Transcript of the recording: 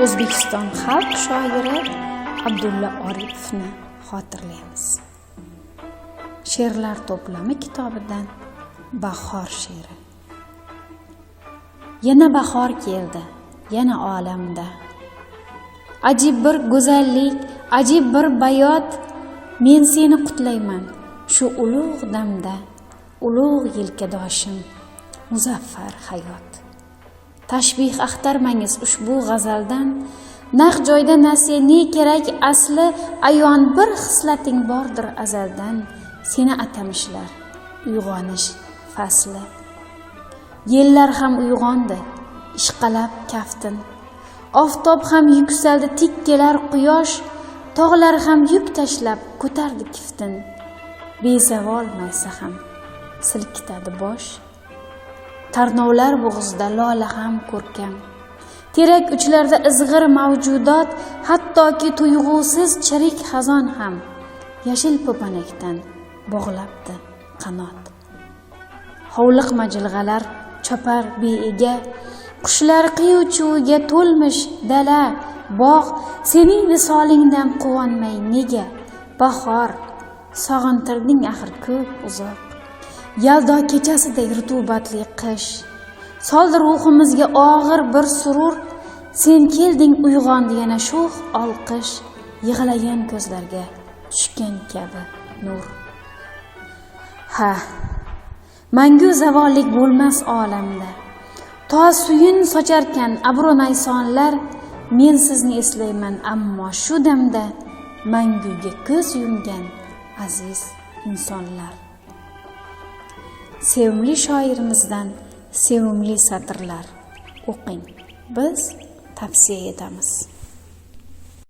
O'zbekiston xalq shoiri Abdulla Oripovni xotirlaymiz. She'rlar to'plami kitobidan bahor she'ri. Yana bahor keldi, yana olamda. Ajib bir go'zallik, ajib bir bayot, men seni qutlayman shu ulug' damda, ulug' yelkadoshim, muzaffar hayot. Tashbih axtarmangiz ushbu g'azaldan, naq joyda nasiya ne kerak asli ayon bir xislating bordir azaldan, seni atamishlar uyg'onish fasli. Yellar ham uyg'ondi, ishqalab kaftin, oftob ham yuksaldi tik kelar quyosh, tog'lar ham yuk tashlab ko'tardi kiftin, bezavol maysa ham silkitadi bosh. Tarnovlar bo'g'izda lola ham ko'rkam, terak uchlarda izg'ir mavjudot, hattoki tuyg'usiz chirik xazon ham yashil po'panakdan bog'labdi qanot. Hovliqma jilg'alar chopar beiga, qushlar qiyu-chuviga to'lmish dala, bog' sening visolingdan quvonmay nega? Bahor, sog'intirding axir ko'p uzoq. Yaldo kechasidek rutubatli qish soldi ruhimizga og'ir bir surur, sen kelding uyg'ondi yana sho'x olqish, yig'lagan ko'zlarga tushgan kabi nur. Ha, mangu zavollik bo'lmas olamda, to suyin socharkan abro naysonlar, men sizni eslayman ammo shu damda manguga ko'z yumgan aziz insonlar. Sevimli shoirimizdan sevimli satrlar o'qing, biz tavsiya etamiz.